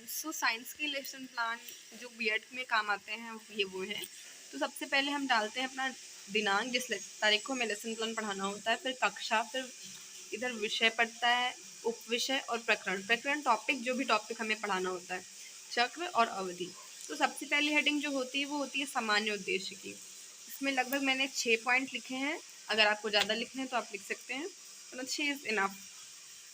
So science के lesson plan जो BEd में काम आते हैं वो है। तो सबसे पहले हम डालते हैं अपना दिनांक, जिस तारीख को हमें लेसन प्लान पढ़ाना होता है, फिर कक्षा, फिर इधर विषय पड़ता है, उपविषय और प्रकरण। प्रकरण टॉपिक, जो भी टॉपिक हमें पढ़ाना होता है, चक्र और अवधि। तो सबसे पहली हेडिंग जो होती है वो होती है सामान्य उद्देश्य की। इसमें लगभग मैंने 6 पॉइंट लिखे हैं। अगर आपको ज़्यादा लिखने हैं तो आप लिख सकते हैं, मतलब 6 इज़ इनफ।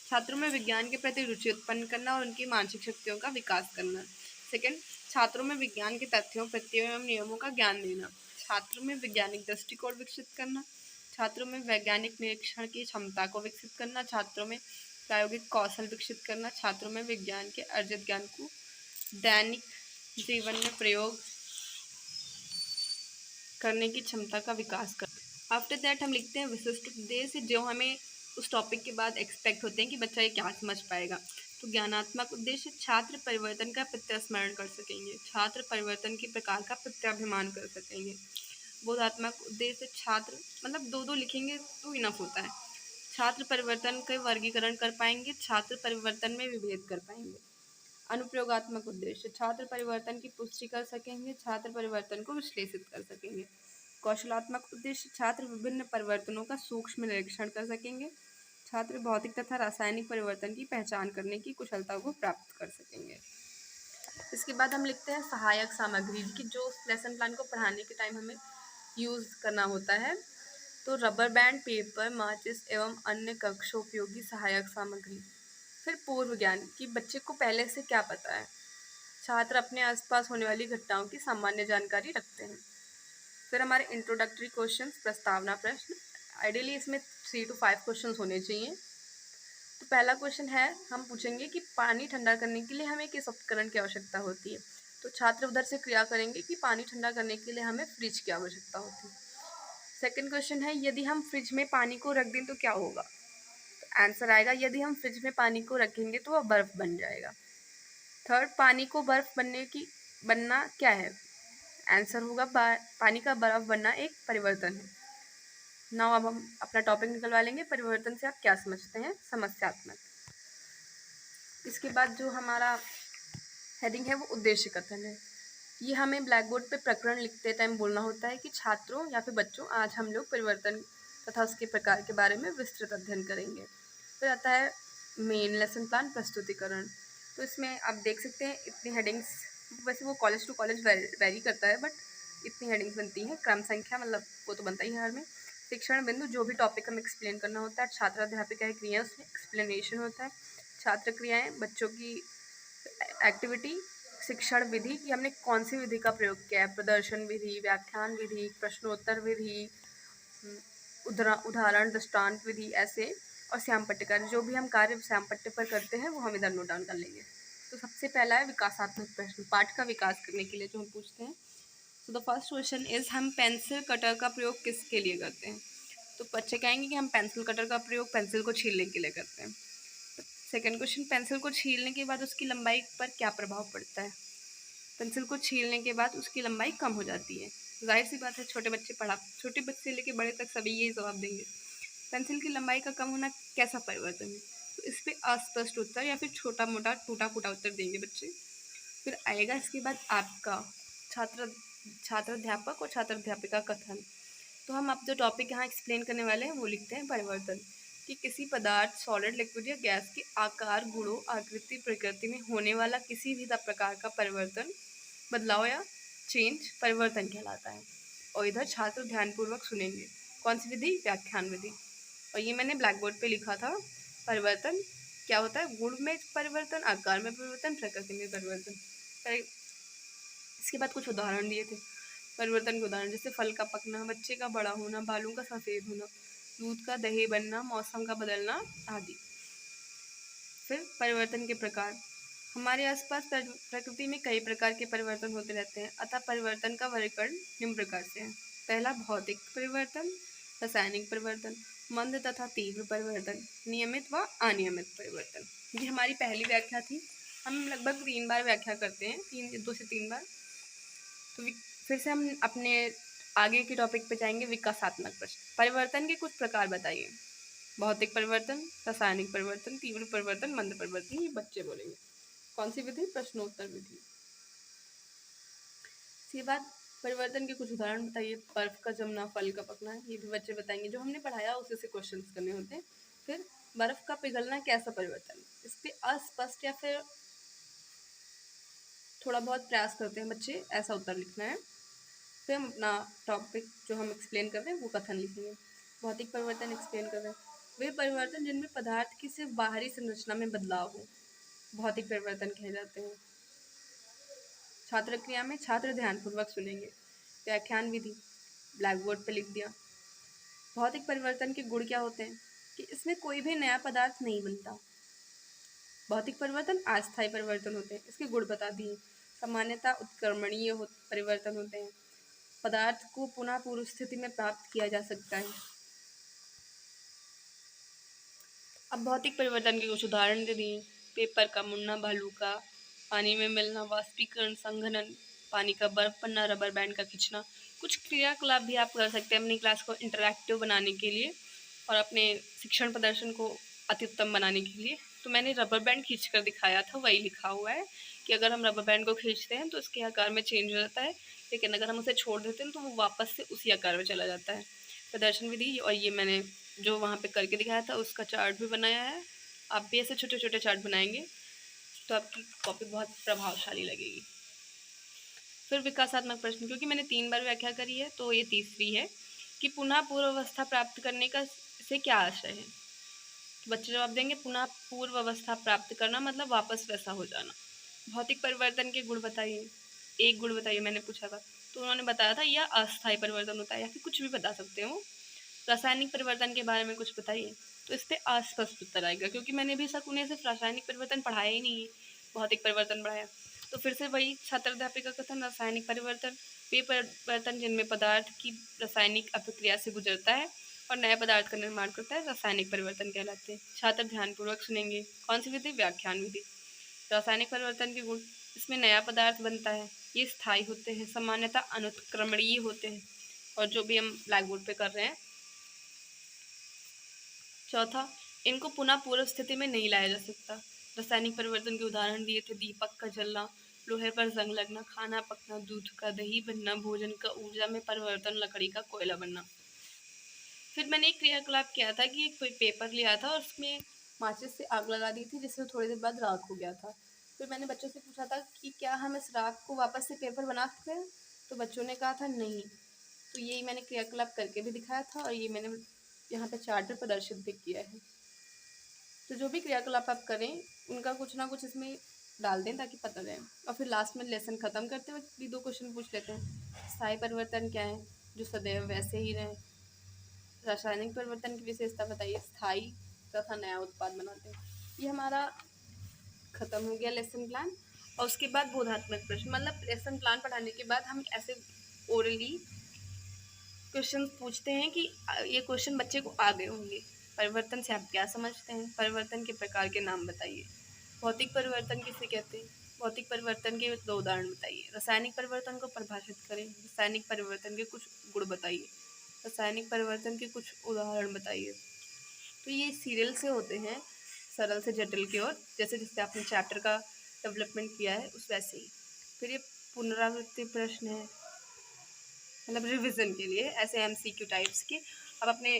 छात्रों में विज्ञान के प्रति रुचि उत्पन्न करना और उनकी मानसिक शक्तियों का विकास करना। सेकंड, छात्रों में विज्ञान के तथ्यों, प्रत्ययों एवं नियमों का ज्ञान देना। छात्रों में वैज्ञानिक दृष्टिकोण विकसित करना। छात्रों में वैज्ञानिक निरीक्षण की क्षमता को विकसित करना। छात्रों में प्रायोगिक कौशल विकसित करना। छात्रों में विज्ञान के अर्जित ज्ञान को दैनिक जीवन में प्रयोग करने की क्षमता का विकास करना। आफ्टर दैट हम लिखते हैं विशिष्ट उद्देश्य, जो हमें उस टॉपिक के बाद एक्सपेक्ट होते हैं कि बच्चा ये क्या समझ पाएगा। तो ज्ञानात्मक उद्देश्य, छात्र परिवर्तन का प्रत्यास्मरण कर सकेंगे। छात्र परिवर्तन के प्रकार का प्रत्याभिमान कर सकेंगे। बोधात्मक उद्देश्य, छात्र, मतलब दो दो लिखेंगे तो इनफ होता है। छात्र परिवर्तन के वर्गीकरण कर पाएंगे। छात्र परिवर्तन में विभेद कर पाएंगे। अनुप्रयोगात्मक उद्देश्य, छात्र परिवर्तन की पुष्टि कर सकेंगे। छात्र परिवर्तन को विश्लेषित कर सकेंगे। कौशलात्मक उद्देश्य, छात्र विभिन्न परिवर्तनों का सूक्ष्म निरीक्षण कर सकेंगे। छात्र भौतिक तथा रासायनिक परिवर्तन की पहचान करने की कुशलता को प्राप्त कर सकेंगे। इसके बाद हम लिखते हैं सहायक सामग्री, की जो लेसन प्लान को पढ़ाने के टाइम हमें यूज़ करना होता है। तो रबर बैंड, पेपर, माचिस एवं अन्य कक्षोपयोगी सहायक सामग्री। फिर पूर्व ज्ञान, कि बच्चे को पहले से क्या पता है। छात्र अपने आसपास होने वाली घटनाओं की सामान्य जानकारी रखते हैं। फिर हमारे इंट्रोडक्टरी क्वेश्चंस, प्रस्तावना प्रश्न। आइडियली इसमें 3 to 5 क्वेश्चंस होने चाहिए। तो पहला क्वेश्चन है, हम पूछेंगे कि पानी ठंडा करने के लिए हमें किस उपकरण की आवश्यकता होती है। तो छात्र उधर से क्रिया करेंगे कि पानी ठंडा करने के लिए हमें फ्रिज की आवश्यकता होती है। सेकंड क्वेश्चन है, यदि हम फ्रिज में पानी को रख दें तो क्या होगा। तो आंसर आएगा, यदि हम फ्रिज में पानी को रखेंगे तो वह बर्फ बन जाएगा। थर्ड, पानी को बर्फ बनना क्या है। आंसर होगा, पानी का बर्फ बनना एक परिवर्तन है। नाउ अब हम अपना टॉपिक निकलवा लेंगे, परिवर्तन से आप क्या समझते हैं, समस्यात्मक। इसके बाद जो हमारा हेडिंग है वो उद्देश्य कथन है। ये हमें ब्लैक बोर्ड पे प्रकरण लिखते टाइम बोलना होता है कि छात्रों या फिर बच्चों, आज हम लोग परिवर्तन तथा उसके प्रकार के बारे में विस्तृत अध्ययन करेंगे। फिर आता है मेन लेसन प्लान प्रस्तुतिकरण। तो इसमें आप देख सकते हैं इतनी हेडिंग्स, वैसे वो कॉलेज टू कॉलेज वेरी करता है, बट इतनी हेडिंग्स बनती हैं। क्रम संख्या, मतलब वो तो बनता ही है हर में। शिक्षण बिंदु, जो भी टॉपिक हमें एक्सप्लेन करना होता है। छात्र अध्यापिका की क्रिया, उसमें एक्सप्लेनेशन होता है। छात्र क्रियाएं, बच्चों की एक्टिविटी। शिक्षण विधि, कि हमने कौन सी विधि का प्रयोग किया है। प्रदर्शन विधि, व्याख्यान विधि, प्रश्नोत्तर विधि, उदाहरण दृष्टांत विधि, ऐसे। और श्याम पट्टिका, जो भी हम कार्य श्याम पट्टे पर करते हैं वो हम इधर नोट डाउन कर लेंगे। तो सबसे पहला है विकासात्मक प्रश्न, पाठ का विकास करने के लिए जो हम पूछते हैं। तो द फर्स्ट क्वेश्चन इज, हम पेंसिल कटर का प्रयोग किसके लिए करते हैं। तो बच्चे कहेंगे कि हम पेंसिल कटर का प्रयोग पेंसिल को छीलने के लिए करते हैं। सेकेंड क्वेश्चन, पेंसिल को छीलने के बाद उसकी लंबाई पर क्या प्रभाव पड़ता है। पेंसिल को छीलने के बाद उसकी लंबाई कम हो जाती है। जाहिर सी बात है, छोटे बच्चे लेके बड़े तक सभी यही जवाब देंगे। पेंसिल की लंबाई का कम होना कैसा परिवर्तन है। तो इस पर अस्पष्ट उत्तर या फिर छोटा मोटा टूटा फूटा उत्तर देंगे बच्चे। फिर आएगा इसके बाद आपका छात्राध्यापक और छात्राध्यापिका कथन। तो हम अब जो टॉपिक यहाँ एक्सप्लेन करने वाले हैं वो लिखते हैं परिवर्तन, कि किसी पदार्थ, सॉलिड, लिक्विड या गैस के आकार, गुणों, आकृति, प्रकृति में होने वाला किसी भी प्रकार का परिवर्तन, बदलाव या चेंज परिवर्तन कहलाता है। और इधर छात्र ध्यानपूर्वक सुनेंगे। कौन सी विधि, व्याख्यान विधि। और ये मैंने ब्लैक बोर्ड पे लिखा था। परिवर्तन क्या होता है, गुण में परिवर्तन, आकार में परिवर्तन, प्रकृति में परिवर्तन। इसके बाद कुछ उदाहरण दिए थे परिवर्तन के उदाहरण, जैसे फल का पकना, बच्चे का बड़ा होना, बालों का सफ़ेद होना, दूध का दही बनना, मौसम का बदलना आदि। फिर परिवर्तन के प्रकार, हमारे आसपास प्रकृति में कई प्रकार के परिवर्तन होते रहते हैं, अतः परिवर्तन का वर्गीकरण निम्न प्रकार से है। पहला, भौतिक परिवर्तन, रासायनिक परिवर्तन, मंद तथा तीव्र परिवर्तन, नियमित व अनियमित परिवर्तन। ये हमारी पहली व्याख्या थी। हम लगभग 3 बार व्याख्या करते हैं, 2 से 3 बार। तो फिर से हम अपने आगे के टॉपिक पे जाएंगे, विकासात्मक प्रश्न। परिवर्तन के कुछ प्रकार बताइए। भौतिक परिवर्तन, रासायनिक परिवर्तन, तीव्र परिवर्तन, मंद परिवर्तन, ये बच्चे बोलेंगे। कौन सी विधि? प्रश्नोत्तर विधि। इसके बाद परिवर्तन के कुछ उदाहरण बताइए। बर्फ का जमना, फल का पकना, ये भी बच्चे बताएंगे। जो हमने पढ़ाया उसी से क्वेश्चंस करने होते हैं। फिर बर्फ का पिघलना कैसा परिवर्तन? इस पे अस्पष्ट या फिर थोड़ा बहुत प्रयास करते हैं बच्चे, ऐसा उत्तर लिखना है। फिर हम अपना टॉपिक जो हम एक्सप्लेन कर रहे हैं वो कथन लिखेंगे। भौतिक परिवर्तन एक्सप्लेन कर रहे हैं, वे परिवर्तन जिनमें पदार्थ की सिर्फ बाहरी संरचना में बदलाव हो, भौतिक परिवर्तन कहे जाते हैं। छात्र क्रिया में छात्र ध्यानपूर्वक सुनेंगे। व्याख्यान विधि ब्लैक बोर्ड पर लिख दिया। भौतिक परिवर्तन के गुण क्या होते हैं? कि इसमें कोई भी नया पदार्थ नहीं बनता। भौतिक परिवर्तन अस्थायी परिवर्तन होते हैं, इसके गुण बता दिए। सामान्यतः उत्क्रमणीय परिवर्तन होते हैं, पदार्थ को पुनः पूर्व स्थिति में प्राप्त किया जा सकता है। अब भौतिक परिवर्तन के कुछ उदाहरण दे दिए। पेपर का मुड़ना, भालू का पानी में मिलना, वाष्पीकरण, संघनन, पानी का बर्फ बनना, रबर बैंड का खिंचना। कुछ क्रियाकलाप भी आप कर सकते हैं अपनी क्लास को इंटरैक्टिव बनाने के लिए और अपने शिक्षण प्रदर्शन को अति उत्तम बनाने के लिए। तो मैंने रबर बैंड खींच कर दिखाया था, वही लिखा हुआ है कि अगर हम रबर बैंड को खींचते हैं तो इसके आकार में चेंज हो जाता है, लेकिन अगर हम उसे छोड़ देते हैं तो वो वापस से उसी आकार में चला जाता है। प्रदर्शन विधि, और ये मैंने जो वहाँ पे करके दिखाया था उसका चार्ट भी बनाया है। आप भी ऐसे छोटे छोटे चार्ट बनाएंगे तो आपकी कॉपी बहुत प्रभावशाली लगेगी। फिर विकासात्मक प्रश्न, क्योंकि मैंने 3 बार व्याख्या करी है तो ये तीसरी है कि पुनः पूर्वावस्था प्राप्त करने का से क्या आशय है। तो बच्चे जवाब देंगे पुनः पूर्व अवस्था प्राप्त करना मतलब वापस वैसा हो जाना। भौतिक परिवर्तन के गुण बताइए, एक गुण बताइए मैंने पूछा था, तो उन्होंने बताया था यह अस्थायी परिवर्तन होता है, या फिर कुछ भी बता सकते हो। रासायनिक परिवर्तन के बारे में कुछ बताइए, तो इस पे अस्पष्ट उत्तर आएगा, क्योंकि मैंने अभी तक उन्हें सिर्फ रासायनिक परिवर्तन पढ़ाया ही नहीं है, भौतिक परिवर्तन पढ़ाया। तो फिर से वही छात्र अध्यापिका कथन, रासायनिक परिवर्तन वे परिवर्तन जिनमें पदार्थ की रासायनिक अभिक्रिया से गुजरता है और नए पदार्थ का निर्माण करता है, रासायनिक परिवर्तन कहलाते हैं। छात्र ध्यानपूर्वक सुनेंगे। कौन सी विधि? व्याख्यान विधि। रासायनिक परिवर्तन के गुण, इसमें नया पदार्थ बनता है, ये स्थायी होते हैं, सामान्यतः अनुत्क्रमणीय होते हैं, और जो भी हम ब्लैक बोर्ड पे कर रहे हैं। चौथा, इनको पुनः पूर्व स्थिति में नहीं लाया जा सकता। रासायनिक परिवर्तन के उदाहरण दिए थे दीपक का जलना, लोहे पर जंग लगना, खाना पकना, दूध का दही बनना, भोजन का ऊर्जा में परिवर्तन, लकड़ी का कोयला बनना। फिर मैंने एक क्रियाकलाप किया था कि एक पेपर लिया था और उसमें माचिस से आग लगा दी थी, जिससे थोड़ी देर बाद राख हो गया था। फिर मैंने बच्चों से पूछा था कि क्या हम इस राख को वापस से पेपर बना सकते हैं, तो बच्चों ने कहा था नहीं। तो यही मैंने क्रियाकलाप करके भी दिखाया था और ये मैंने यहाँ पे चार्ट पर प्रदर्शित भी किया है। तो जो भी क्रियाकलाप आप करें उनका कुछ ना कुछ इसमें डाल दें ताकि पता रहे। और फिर लास्ट में लेसन खत्म करते हुए भी 2 क्वेश्चन पूछ लेते हैं। स्थायी परिवर्तन क्या है? जो सदैव वैसे ही रहे। रासायनिक परिवर्तन की विशेषता बताइए, स्थायी तथा नया उत्पाद बनाते हैं। ये हमारा खत्म हो गया लेसन प्लान। और उसके बाद बोधात्मक प्रश्न, मतलब लेसन प्लान पढ़ाने के बाद हम ऐसे ओरली क्वेश्चन पूछते हैं कि ये क्वेश्चन बच्चे को आ गए होंगे। परिवर्तन से आप क्या समझते हैं? परिवर्तन के प्रकार के नाम बताइए। भौतिक परिवर्तन किसे कहते हैं? भौतिक परिवर्तन के 2 उदाहरण बताइए। रासायनिक परिवर्तन को परिभाषित करें। रासायनिक परिवर्तन के कुछ गुण बताइए। रासायनिक परिवर्तन के कुछ उदाहरण बताइए। तो ये सीरियल से होते हैं, सरल से जटिल की ओर, जैसे जिससे आपने चैप्टर का डेवलपमेंट किया है उस वैसे ही। फिर ये पुनरावृत्ति प्रश्न है, मतलब रिवीजन के लिए, ऐसे एमसीक्यू टाइप्स के आप अपने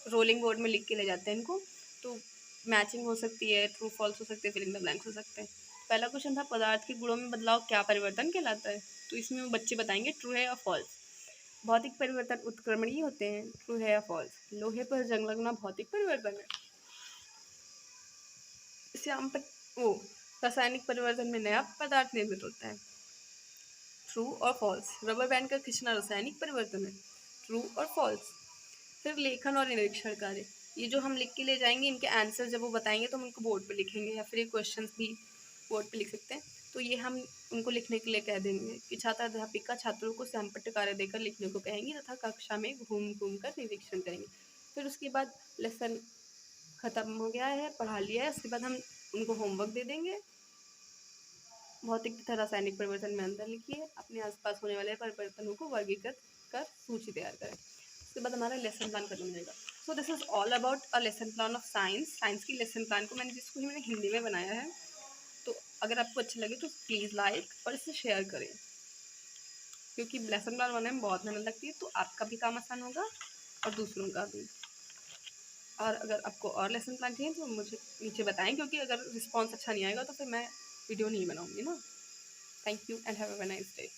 रोलिंग बोर्ड में लिख के ले जाते हैं इनको। तो मैचिंग हो सकती है, ट्रू फॉल्स हो सकते हैं, फिलिंग द ब्लैंक्स हो सकते हैं। पहला क्वेश्चन था पदार्थ के गुणों में बदलाव क्या परिवर्तन कहलाता है, तो इसमें वो बच्चे बताएंगे ट्रू है या फॉल्स। भौतिक परिवर्तन उत्क्रमणीय होते हैं, ट्रू है या फॉल्स। लोहे पर जंग लगना भौतिक परिवर्तन है। श्याम पर वो रासायनिक परिवर्तन में नया पदार्थ निर्मित होता है, ट्रू और फॉल्स। रबर बैंड का खींचना रासायनिक परिवर्तन है, ट्रू और फॉल्स। फिर लेखन और निरीक्षण कार्य, ये जो हम लिख के ले जाएंगे इनके आंसर जब वो बताएंगे तो हम उनको बोर्ड पे लिखेंगे, या फिर ये क्वेश्चंस भी बोर्ड पे लिख सकते हैं। तो ये हम उनको लिखने के लिए कह देंगे कि छात्र अध्यापिका छात्रों को सैमपट्ट कार्य देकर लिखने को कहेंगी तथा कक्षा में घूम घूम कर निरीक्षण करेंगे। फिर उसके बाद लेसन खत्म हो गया है, पढ़ा लिया है, उसके बाद हम उनको होमवर्क दे देंगे। भौतिक तथा रासायनिक परिवर्तन में अंतर लिखिए, अपने आसपास होने वाले परिवर्तनों को वर्गीकृत कर सूची तैयार करें। उसके बाद हमारा लेसन प्लान खत्म हो जाएगा। So this is all about a lesson plan of science. Science की लेसन प्लान को मैंने हिंदी में बनाया है, तो अगर आपको अच्छा लगे तो प्लीज़ लाइक और इसे शेयर करें, क्योंकि लेसन प्लान बनाने में बहुत मेहनत लगती है, तो आपका भी काम आसान होगा और दूसरों का भी। और अगर आपको और लेसन प्लान चाहिए तो मुझे नीचे बताएं, क्योंकि अगर रिस्पॉन्स अच्छा नहीं आएगा तो फिर मैं वीडियो नहीं बनाऊंगी ना। Thank you and have a nice day.